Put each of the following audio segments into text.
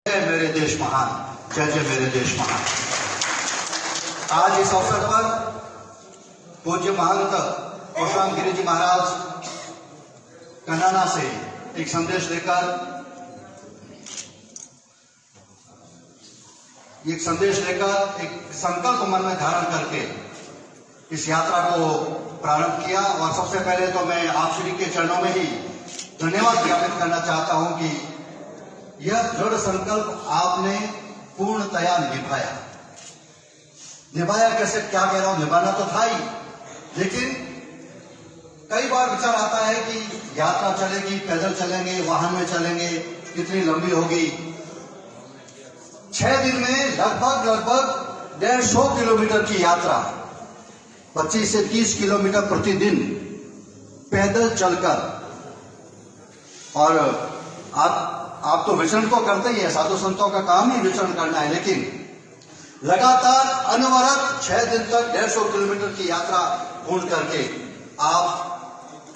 जय मेरे देश महान, जय जय मेरे देश महान। आज इस अवसर पर पूज्य महंत परशुराम गिरी जी महाराज कन्नाना से एक संदेश लेकर एक संकल्प मन में धारण करके इस यात्रा को प्रारंभ किया। और सबसे पहले तो मैं आप श्री के चरणों में ही धन्यवाद ज्ञापित करना चाहता हूं कि यह दृढ़ संकल्प आपने पूर्णतया निभाया। कैसे क्या कह रहा हूं, निभाना तो था ही, लेकिन कई बार विचार आता है कि यात्रा चलेगी, पैदल चलेंगे, वाहन में चलेंगे, कितनी लंबी होगी। 6 दिन में लगभग 150 किलोमीटर की यात्रा, 25 से 30 किलोमीटर प्रतिदिन पैदल चलकर। और आप तो विचरण तो करते ही है, साधु संतों का काम ही विचरण करना है, लेकिन लगातार अनवरत 6 दिन तक 150 किलोमीटर की यात्रा पूर्ण करके आप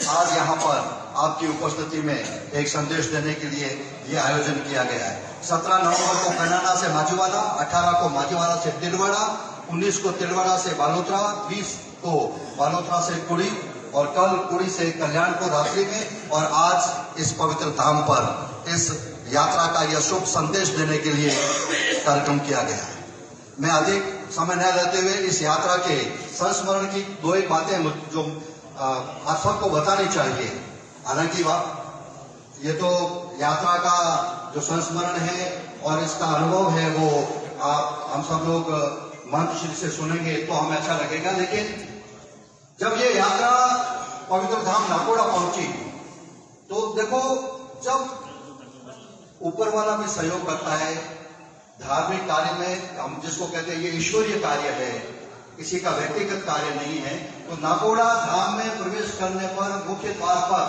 आज यहाँ पर आपकी उपस्थिति में एक संदेश देने के लिए यह आयोजन किया गया है। 17 नवंबर को कन्नाना से माजीवाड़ा, 18 को माजीवाड़ा से तिलवाड़ा, 19 को तिलवाड़ा से बालोतरा, 20 को बालोतरा से कुड़ी और कल कुड़ी से कल्याणपुर रात्रि में, और आज इस पवित्र धाम पर इस यात्रा का यह शुभ संदेश देने के लिए कार्यक्रम किया गया है। मैं अधिक समय न लेते हुए इस यात्रा के संस्मरण की 2-1 बातें जो आप सबको बतानी चाहिए। हालांकि ये तो यात्रा का जो संस्मरण है और इसका अनुभव है वो हम सब लोग मंत्र श्री से सुनेंगे तो हमें अच्छा लगेगा। लेकिन जब ये यात्रा पवित्र धाम नाकोड़ा पहुंची तो देखो, जब ऊपर वाला भी सहयोग करता है धार्मिक कार्य में, हम जिसको कहते हैं ये ईश्वरीय कार्य है, किसी का व्यक्तिगत कार्य नहीं है, तो नाकोड़ा धाम में प्रवेश करने पर मुख्य द्वार पर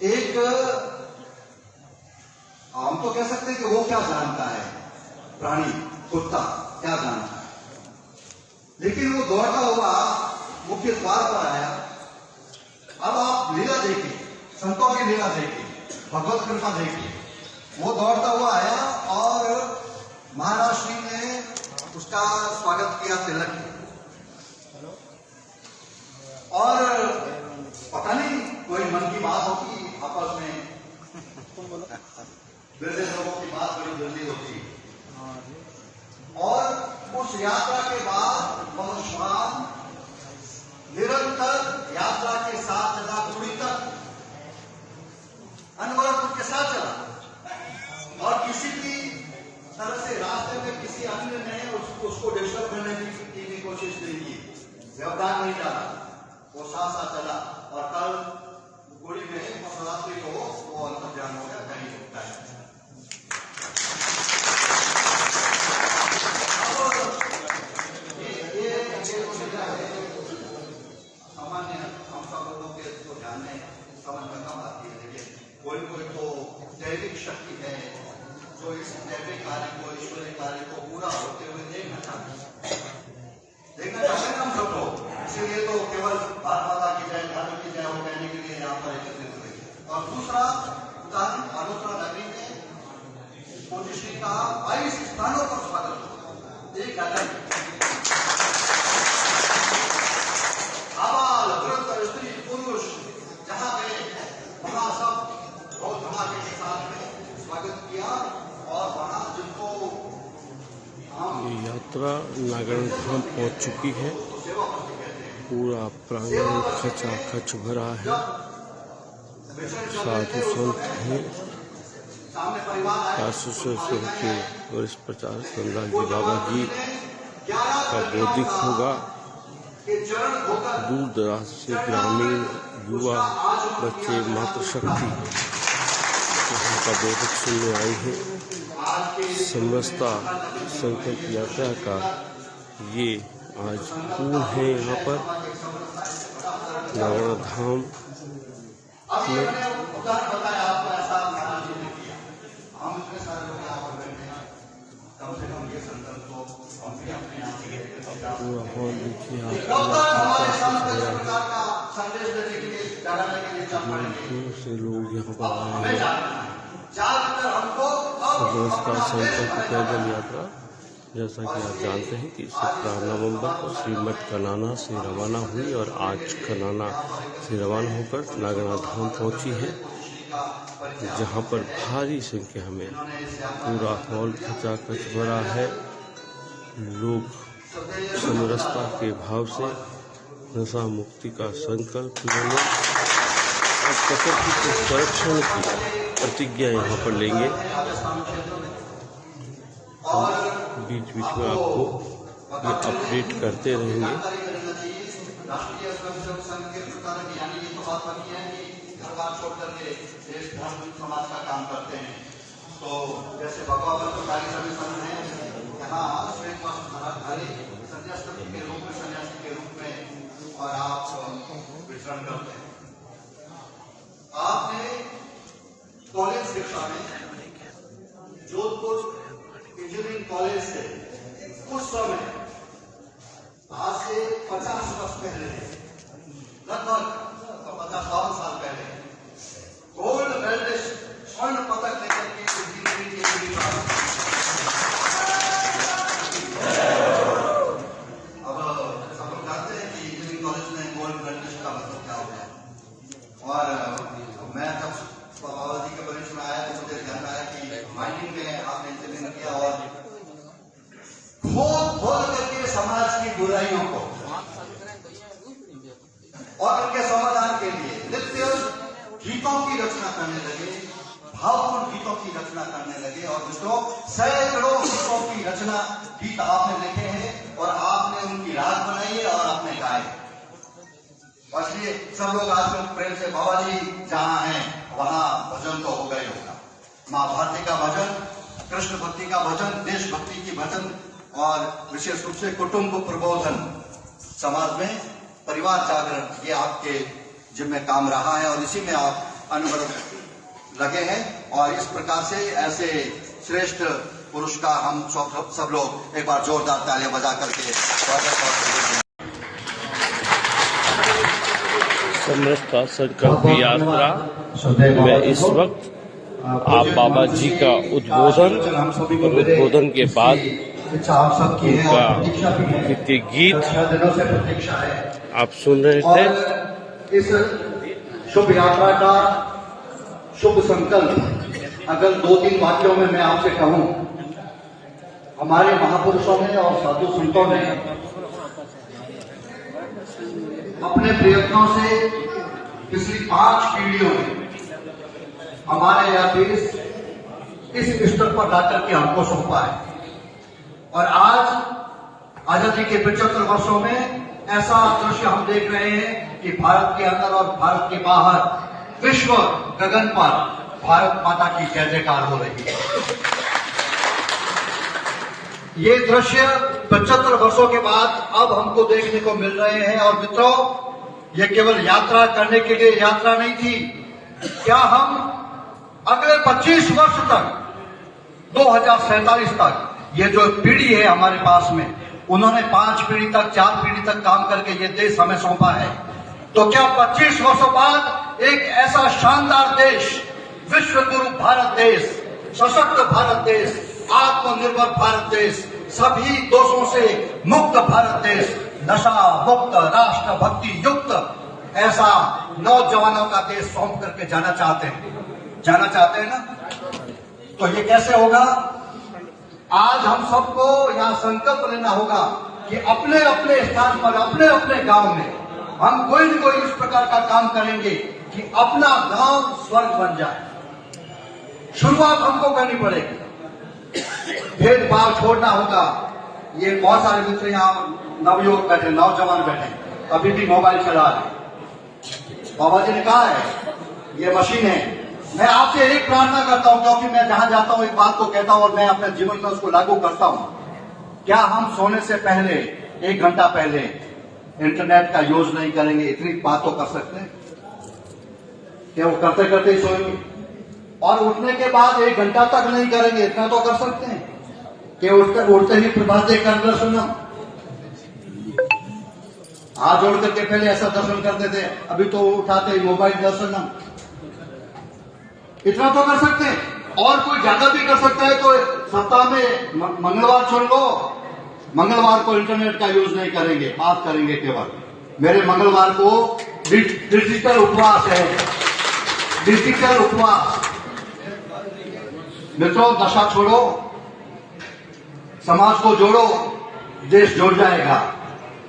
एक, हम तो कह सकते हैं कि वो क्या जानता है, प्राणी कुत्ता क्या जानता है, लेकिन वो दौड़ता हुआ मुख्य द्वार पर आया। अब आप लीला देखिए, संतों की लीला देखिए, भगवत कृपा देखिए। वो दौड़ता हुआ आया और महाराज श्री ने उसका स्वागत किया, तिलक किया। और पता नहीं कोई मन की बात होती आपस में, वृद्ध लोगों की बात बड़ी जल्दी होती। और उस यात्रा के बाद बहुत शाम निरंतर यात्रा के साथ चला, कुड़ी तक अनवरत उनके साथ चला, और किसी की तरह से रास्ते में किसी अन्य ने उसको डिस्टर्ब करने की कोशिश नहीं की, व्यवधान नहीं डाला, वो साथ साथ चला। और कल गुड़ी में शिवरात्रि को वो अंतर्ध्यान हो गया, कहीं रुकता है। सामान्य हम सब लोगों के इसको जानने समझ में कम आती है, लेकिन कोई तो दैविक शक्ति है जो इस दैविक कार्य को, ईश्वरीय कार्य को पूरा होते हुए देखना चाहते हैं हम सब लोग। इसीलिए तो केवल भारत माता की जय, धर्म की जय हो कहने के लिए यहाँ पर एकत्रित हुए। और दूसरा उदाहरण, बालोतरा नगरी में पूज्य श्री का 22 स्थानों पर स्वागत हुआ। एक अलग आबाल, वृद्ध, स्त्री, पुरुष जहाँ गए वहां सब बहुत धमाके के साथ में स्वागत किया। और वहां जिनको ये यात्रा नागरण धाम पहुंच चुकी है। पूरा प्रांगण खचाखच भरा है, साधु संत हैं। काशीश्वर के वरिष्ठ प्रचारक नंदलाल जी बाबा जी का बौद्धिक होगा। दूर दराज से ग्रामीण युवा बच्चे मातृशक्ति यहाँ का बौद्धिक सुनने आए हैं। समरसता संकल्प यात्रा का ये आज पूर्ण है यहाँ पर नागरण धाम में। पूरा हॉल देखिए आप, से लोग यहाँ पर आए हैं। समरसता संकल्प पैदल यात्रा, जैसा कि आप जानते हैं कि 17 नवंबर को श्रीमठ कनाना से रवाना हुई और आज कनाना से रवाना होकर नागनाथ धाम पहुंची है, जहां पर भारी संख्या में पूरा हॉल खचाखच भरा है। लोग समरसता के भाव से नशा मुक्ति का संकल्प लेने और प्रकृति के संरक्षण की प्रतिज्ञा यहाँ पर लेंगे। बीच बीच में आपको ये अपडेट करते रहेंगे। राष्ट्रीय स्वयंसेवक संघ के प्रचारक यानी ये तो बात बनी है कि घर बार छोड़ करके देश धर्म समाज का काम करते हैं। तो जैसे भगवा सरकारी संगठन है, यहाँ श्वेत वस्त्रधारी संन्यासी के रूप में और आप विचरण करते हैं। आपने कॉलेज शिक्षा में जोधपुर इंजीनियरिंग कॉलेज से उस समय आज से 50 वर्ष पहले, लगभग 50-52 साल पहले गोल्ड मेडलिस्ट स्वर्ण पदक लेकर के इंजीनियरिंग के अब सब लोग जानते हैं कि इंजीनियरिंग कॉलेज में गोल्ड मेडलिस्ट का मतलब क्या होता है। और मैं जब बाबा जी के बारे में आया तो मुझे ध्यान आया कि माइनिंग में आपने इंजीनियरिंग किया और खोद करके समाज की बुराइयों को और उनके समाधान के लिए नित्य गीतों की रचना करने लगे, भावपूर्ण गीतों की रचना करने लगे। और दोस्तों, सैकड़ों गीतों की रचना गीत आपने लिखे हैं और आपने उनकी राग बनाई है और आपने गाए। इसलिए सब लोग आज प्रेम से बाबा जी जहां हैं वहां भजन तो हो गए होगा। माँ भारती का भजन, कृष्ण भक्ति का भजन, देशभक्ति की भजन और विशेष रूप से कुटुंब प्रबोधन, समाज में परिवार जागरण, ये आपके जिम्मे काम रहा है और इसी में आप अनवरत लगे हैं। और इस प्रकार से ऐसे श्रेष्ठ पुरुष का हम सब लोग एक बार जोरदार तालियां बजा करके स्वागत करते हैं। समरसता संकल्प यात्रा में इस वक्त आप बाबा जी का उद्बोधन के बाद उनका गीत आप सुन रहे थे। इस शुभ यात्रा का शुभ संकल्प अगर 2-3 वाक्यों में मैं आपसे कहूं, हमारे महापुरुषों ने और साधु संतों ने अपने प्रयत्नों से पिछली 5 पीढ़ियों में हमारे यह देश इस स्तर पर लाकर के हमको सौंपा है। और आज आजादी के 75 वर्षों में ऐसा दृश्य हम देख रहे हैं कि भारत के अंदर और भारत के बाहर विश्व गगन पर भारत माता की जय जयकार हो रही है। ये दृश्य 75 वर्षों के बाद अब हमको देखने को मिल रहे हैं। और मित्रों, ये केवल यात्रा करने के लिए यात्रा नहीं थी। क्या हम अगले 25 वर्ष तक, 2047 तक, ये जो पीढ़ी है हमारे पास में, उन्होंने 5 पीढ़ी तक, 4 पीढ़ी तक काम करके ये देश हमें सौंपा है, तो क्या 25 वर्षों बाद एक ऐसा शानदार देश, विश्व गुरु भारत देश, सशक्त भारत देश, आत्मनिर्भर भारत देश, सभी दोषों से मुक्त भारत देश, नशा मुक्त, राष्ट्र भक्ति युक्त ऐसा नौजवानों का देश सौंप करके जाना चाहते हैं ना? तो ये कैसे होगा? आज हम सबको यहाँ संकल्प लेना होगा कि अपने अपने स्थान पर, अपने अपने गांव में हम कोई न कोई इस प्रकार का काम करेंगे कि अपना गांव स्वर्ग बन जाए। शुरुआत हमको करनी पड़ेगी, भेदभाव छोड़ना होगा। ये बहुत सारे मित्र यहाँ नवयुवक बैठे, नौजवान बैठे, अभी भी मोबाइल चला रहे। बाबा जी ने कहा है ये मशीन है। मैं आपसे एक प्रार्थना करता हूं, क्योंकि मैं जहां जाता हूं एक बात को कहता हूं और मैं अपने जीवन में उसको लागू करता हूं। क्या हम सोने से पहले 1 घंटा पहले इंटरनेट का यूज नहीं करेंगे? इतनी बात तो कर सकते हैं। क्या वो करते करते ही सोएंगे? और उठने के बाद 1 घंटा तक नहीं करेंगे, इतना तो कर सकते हैं कि उठते ही प्रभाते कर दर्शनम, हाथ जोड़ करके पहले ऐसा दर्शन करते थे, अभी तो उठाते ही मोबाइल दर्शनम, इतना तो कर सकते हैं। और कोई ज्यादा भी कर सकता है तो सप्ताह में मंगलवार चुन लो, मंगलवार को इंटरनेट का यूज नहीं करेंगे, बात करेंगे केवल। मेरे मंगलवार को डिजिटल उपवास है, डिजिटल उपवास। मित्रों, नशा छोड़ो, समाज को जोड़ो, देश जुड़ जाएगा।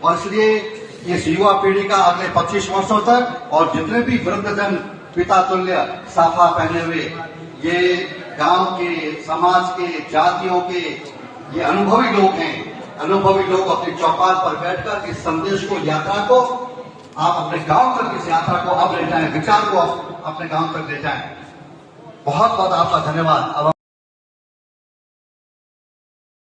और इसलिए इस युवा पीढ़ी का अगले 25 वर्षों तक, और जितने भी वृद्धजन पिता तुल्य साफा पहने हुए ये गांव के, समाज के, जातियों के ये अनुभवी लोग हैं, अनुभवी लोग अपनी चौपाल पर बैठकर इस संदेश को, यात्रा को आप अपने गांव तक, इस यात्रा को अब ले जाएं, विचार को अपने गांव तक ले जाएं। बहुत बहुत आपका धन्यवाद। अब